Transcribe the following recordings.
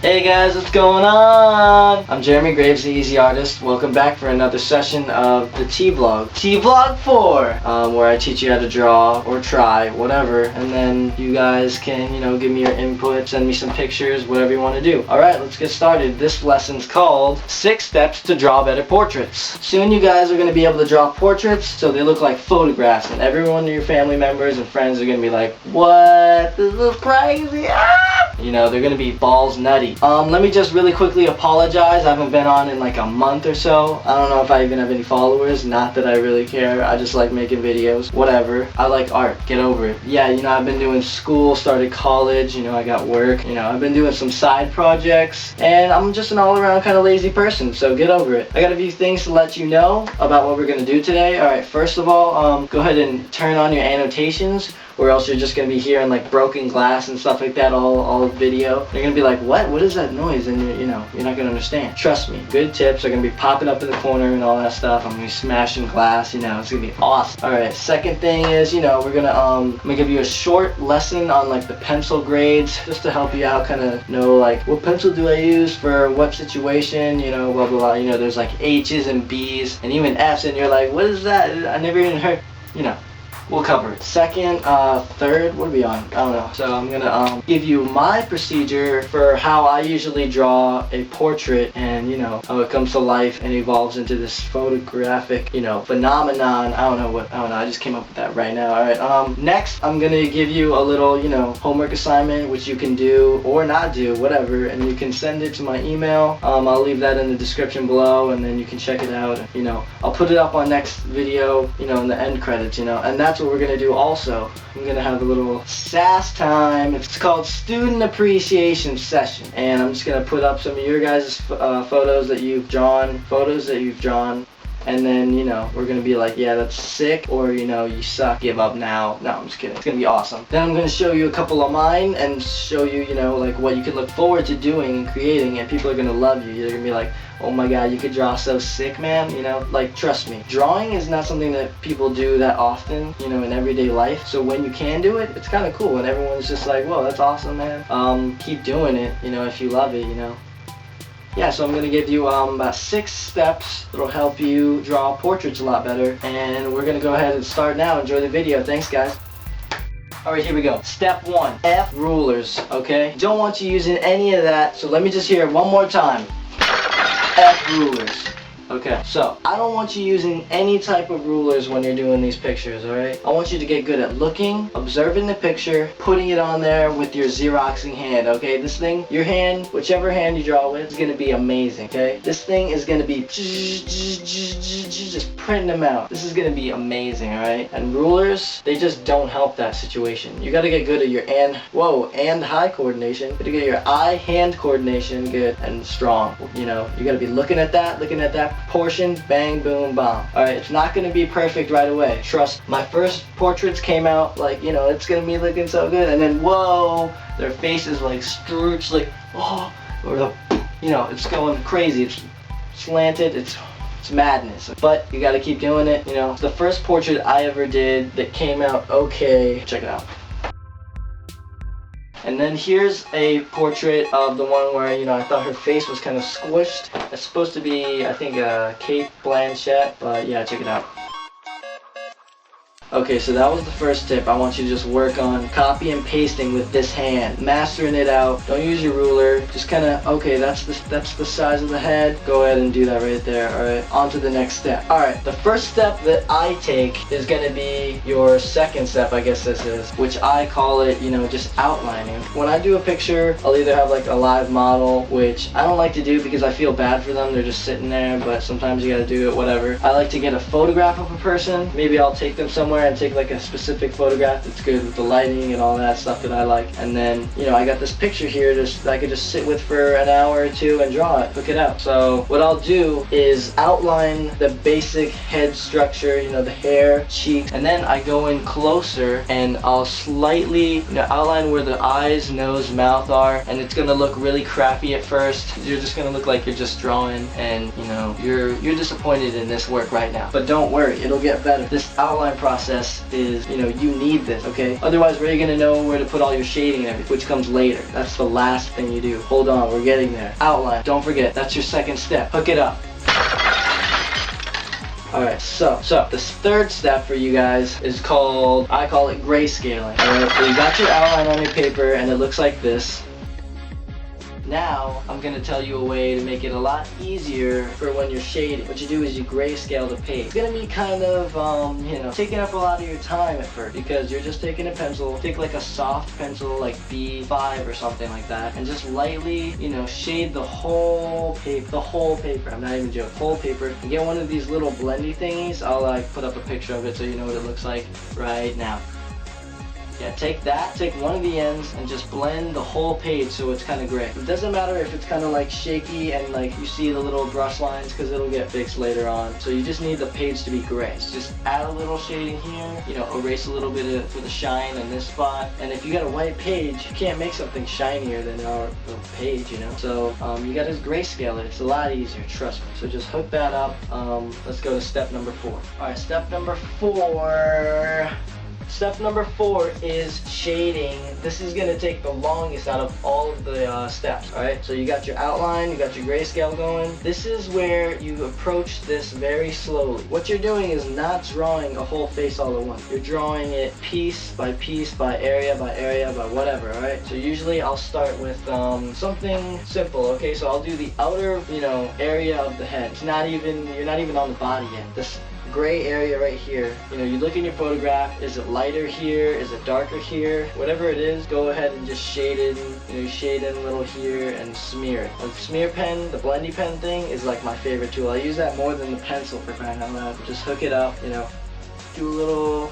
Hey guys, what's going on? I'm Jeremy Graves, the Easy Artist. Welcome back for another session of the TEAVlog. TEAVlog 4! Where I teach you how to draw or try, whatever. And then you guys can, give me your input, send me some pictures, whatever you want to do. Alright, let's get started. This lesson's called 6 Steps to Draw Better Portraits. Soon you guys are going to be able to draw portraits so they look like photographs. And every one of your family members and friends are going to be like, what? This is crazy! Ah! They're going to be balls nutty. Let me just really quickly apologize. I haven't been on in like a month or so. I don't know if I even have any followers. Not that I really care. I just like making videos. Whatever. I like art. Get over it. Yeah, I've been doing school, started college, I got work. I've been doing some side projects. And I'm just an all-around kind of lazy person, so get over it. I got a few things to let you know about what we're going to do today. Alright, first of all, go ahead and turn on your annotations, or else you're just going to be hearing like broken glass and stuff like that all video. You're going to be like, what is that noise? And you're not going to understand. Trust me, good tips are going to be popping up in the corner and all that stuff. I'm going to be smashing glass, it's going to be awesome. Alright, second thing is, we're going to, I'm going to give you a short lesson on like the pencil grades, just to help you out, kind of know like, what pencil do I use for what situation, blah, blah, blah. There's like H's and B's and even F's, and you're like, what is that? I never even heard, We'll cover it. Second, third, what are we on? I don't know. So I'm gonna give you my procedure for how I usually draw a portrait, and how it comes to life and evolves into this photographic, phenomenon. I don't know. I just came up with that right now. Alright, next I'm gonna give you a little, homework assignment, which you can do or not do, whatever, and you can send it to my email. I'll leave that in the description below, and then you can check it out. I'll put it up on next video, in the end credits, and that's what we're gonna do also. I'm gonna have a little sass time. It's called Student Appreciation Session, and I'm just gonna put up some of your guys' photos that you've drawn, and then, we're gonna be like, yeah, that's sick, or, you suck, give up now. No, I'm just kidding. It's gonna be awesome. Then I'm gonna show you a couple of mine and show you, like what you can look forward to doing and creating, and people are gonna love you. They're gonna be like, oh my god, you could draw so sick, man. Like, trust me, drawing is not something that people do that often, in everyday life. So when you can do it, it's kind of cool, and everyone's just like, whoa, that's awesome, man. Keep doing it, if you love it, Yeah, so I'm going to give you about 6 steps that'll help you draw portraits a lot better, and we're going to go ahead and start now. Enjoy the video. Thanks, guys. Alright, here we go. Step 1, F rulers, okay? Don't want you using any of that, so let me just hear it one more time. F rulers. Okay, so I don't want you using any type of rulers when you're doing these pictures, alright? I want you to get good at looking, observing the picture, putting it on there with your Xeroxing hand, okay? This thing, your hand, whichever hand you draw with, is going to be amazing, okay? This thing is going to be just printing them out. This is going to be amazing, alright? And rulers, they just don't help that situation. You got to get good at your hand-eye coordination. You got to get your eye-hand coordination good and strong, You got to be looking at that portion, bang, boom, bomb. Alright, it's not going to be perfect right away. Trust, my first portraits came out like, it's going to be looking so good, and then, whoa, their faces like stretched, like, oh, or it's going crazy. It's slanted, it's madness. But you got to keep doing it, The first portrait I ever did that came out okay, check it out. And then here's a portrait of the one where, I thought her face was kind of squished. It's supposed to be, I think, Kate Blanchett, but yeah, check it out. Okay, so that was the first tip. I want you to just work on copy and pasting with this hand, mastering it out. Don't use your ruler. Just kind of, okay, that's the size of the head. Go ahead and do that right there. All right, on to the next step. All right, the first step that I take is going to be your second step, I guess this is, which I call it, just outlining. When I do a picture, I'll either have like a live model, which I don't like to do because I feel bad for them. They're just sitting there, but sometimes you got to do it, whatever. I like to get a photograph of a person. Maybe I'll take them somewhere and take like a specific photograph that's good with the lighting and all that stuff that I like, and then I got this picture here that I could just sit with for an hour or two and draw it, look it out. So what I'll do is outline the basic head structure, the hair, cheeks, and then I go in closer and I'll slightly outline where the eyes, nose, mouth are, and it's gonna look really crappy at first. You're just gonna look like you're just drawing, and you're disappointed in this work right now, but don't worry, it'll get better. This outline process process is, you know, you need this, okay? Otherwise, where are you gonna know where to put all your shading and everything, which comes later. That's the last thing you do. Hold on, we're getting there. Outline, don't forget, that's your second step. Hook it up. Alright, so this third step for you guys is called, I call it grayscaling. Alright, so you got your outline on your paper and it looks like this. Now, I'm going to tell you a way to make it a lot easier for when you're shading. What you do is you grayscale the page. It's going to be kind of, you know, taking up a lot of your time at first because you're just taking a pencil, take like a soft pencil like B5 or something like that, and just lightly, you know, shade the whole paper. I'm not even joking, whole paper. And get one of these little blendy thingies. I'll like put up a picture of it so you know what it looks like right now. Yeah, take one of the ends and just blend the whole page so it's kind of gray. It doesn't matter if it's kind of like shaky and like you see the little brush lines because it'll get fixed later on. So you just need the page to be gray. So just add a little shading here, you know, erase a little bit for the shine in this spot. And if you got a white page, you can't make something shinier than our page, you know. So you got to grayscale it. It's a lot easier, trust me. So just hook that up. Let's go to step number 4. All right, step number 4. Step number 4 is shading. This is going to take the longest out of all of the steps, alright? So you got your outline, you got your grayscale going. This is where you approach this very slowly. What you're doing is not drawing a whole face all at once. You're drawing it piece, by area, by whatever, alright? So usually I'll start with something simple, okay? So I'll do the outer, you know, area of the head. It's not even, you're not even on the body yet. This gray area right here, you know, you look in your photograph, is it lighter here, is it darker here, whatever it is, go ahead and just shade it, you know, shade in a little here and smear it. The smear pen, the blendy pen thing is like my favorite tool. I use that more than the pencil for crying out loud. Just hook it up, you know, do a little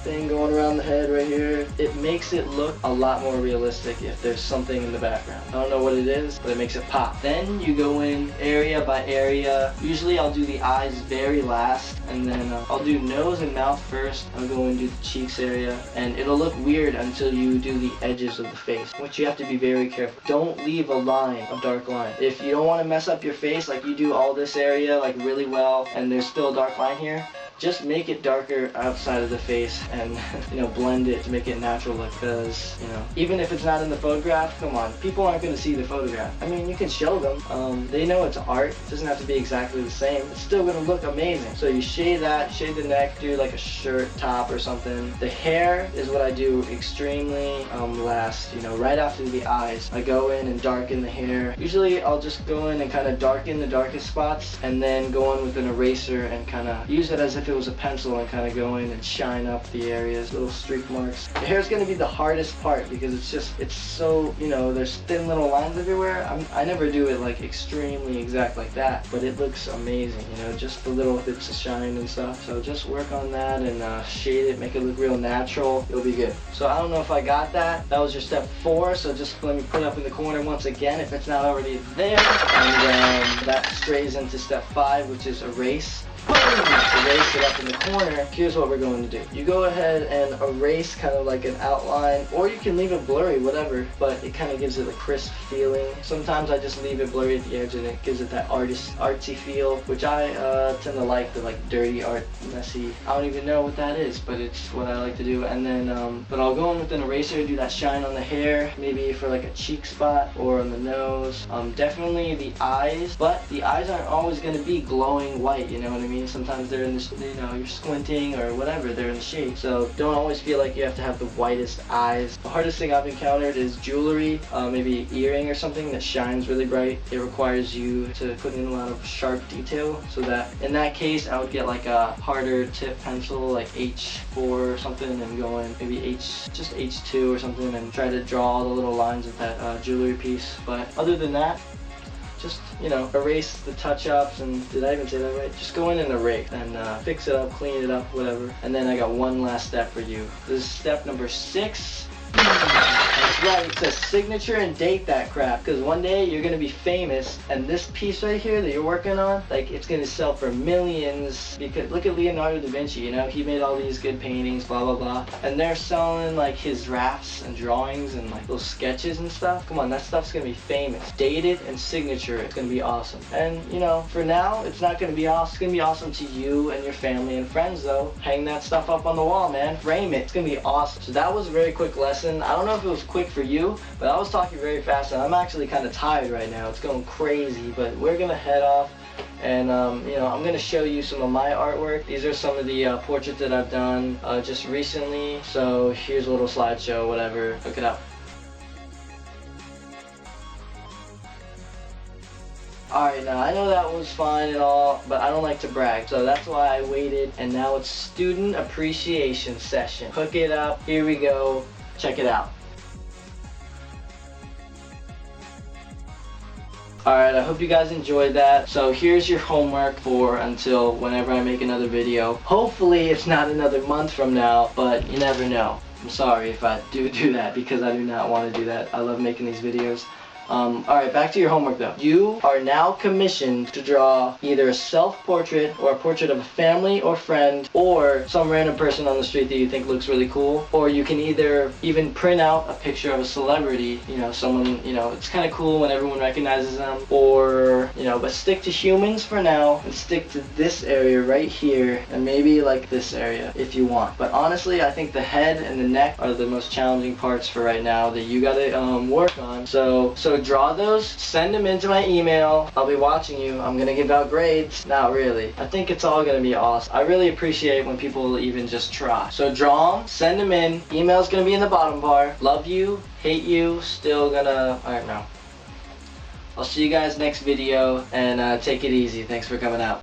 thing going around the head right here. It makes it look a lot more realistic if there's something in the background. I don't know what it is, but it makes it pop. Then you go in area by area. Usually I'll do the eyes very last, and then I'll do nose and mouth first. I'll go and do the cheeks area, and it'll look weird until you do the edges of the face, which you have to be very careful. Don't leave a line, a dark line. If you don't want to mess up your face, like you do all this area like really well, and there's still a dark line here, just make it darker outside of the face and, you know, blend it to make it natural look, because, you know, even if it's not in the photograph, come on, people aren't going to see the photograph. I mean, you can show them. They know it's art. It doesn't have to be exactly the same. It's still going to look amazing. So you shade that, shade the neck, do like a shirt top or something. The hair is what I do extremely last, you know, right after the eyes. I go in and darken the hair. Usually I'll just go in and kind of darken the darkest spots and then go in with an eraser and kind of use it as if it was a pencil and kind of go in and shine up the areas, little streak marks. The hair is going to be the hardest part because it's so, you know, there's thin little lines everywhere. I never do it like extremely exact like that, but it looks amazing, you know, just the little bits of shine and stuff. So just work on that and shade it, make it look real natural. It'll be good. So I don't know if I got that. That was your step 4, so just let me put it up in the corner once again if it's not already there. And that strays into step 5, which is erase. Boom! Erase it up in the corner. Here's what we're going to do. You go ahead and erase kind of like an outline, or you can leave it blurry, whatever, but it kind of gives it a crisp feeling. Sometimes I just leave it blurry at the edge and it gives it that artsy feel, which I tend to like, the like dirty art, messy. I don't even know what that is, but it's what I like to do. And then, but I'll go in with an eraser, do that shine on the hair, maybe for like a cheek spot or on the nose. Definitely the eyes, but the eyes aren't always going to be glowing white, you know what I mean? Sometimes they're in the, you know, you're squinting or whatever, they're in the shade. So don't always feel like you have to have the whitest eyes. The hardest thing I've encountered is jewelry, maybe earring or something that shines really bright. It requires you to put in a lot of sharp detail, so that in that case I would get like a harder tip pencil, like H4 or something, and go in maybe just H2 or something and try to draw all the little lines of that jewelry piece. But other than that, just, you know, erase the touch-ups, and did I even say that right? Just go in and erase and fix it up, clean it up, whatever. And then I got one last step for you. This is step number 6. That's right, it says signature and date that crap, because one day you're gonna be famous, and this piece right here that you're working on, like, it's gonna sell for millions. Because look at Leonardo da Vinci, you know, he made all these good paintings, blah blah blah, and they're selling like his drafts and drawings and like those sketches and stuff. Come on, that stuff's gonna be famous. Date it and signature it. It's gonna be awesome. And you know, for now, it's not gonna be awesome. It's gonna be awesome to you and your family and friends though. Hang that stuff up on the wall, man. Frame it. It's gonna be awesome. So that was a very quick lesson. I don't know if it was quick for you, but I was talking very fast and I'm actually kind of tired right now. It's going crazy, but we're gonna head off. And you know, I'm going to show you some of my artwork. These are some of the portraits that I've done just recently. So here's a little slideshow, whatever. Look it up. Alright, now I know that was fine and all, but I don't like to brag, so that's why I waited, and now it's student appreciation session. Hook it up. Here we go. Check it out. Alright, I hope you guys enjoyed that. So here's your homework for until whenever I make another video. Hopefully it's not another month from now, but you never know. I'm sorry if I do that, because I do not want to do that. I love making these videos. Alright, back to your homework though. You are now commissioned to draw either a self-portrait or a portrait of a family or friend or some random person on the street that you think looks really cool. Or you can either even print out a picture of a celebrity, you know, someone, you know, it's kind of cool when everyone recognizes them. Or, you know, but stick to humans for now and stick to this area right here and maybe like this area if you want. But honestly, I think the head and the neck are the most challenging parts for right now that you gotta work on. So draw those, send them into my email. I'll be watching you. I'm gonna give out grades. Not really. I think it's all gonna be awesome. I really appreciate when people even just try. So draw them, send them in. Email's gonna be in the bottom bar. Love you, hate you, still gonna, I don't know. I'll see you guys next video, and take it easy. Thanks for coming out.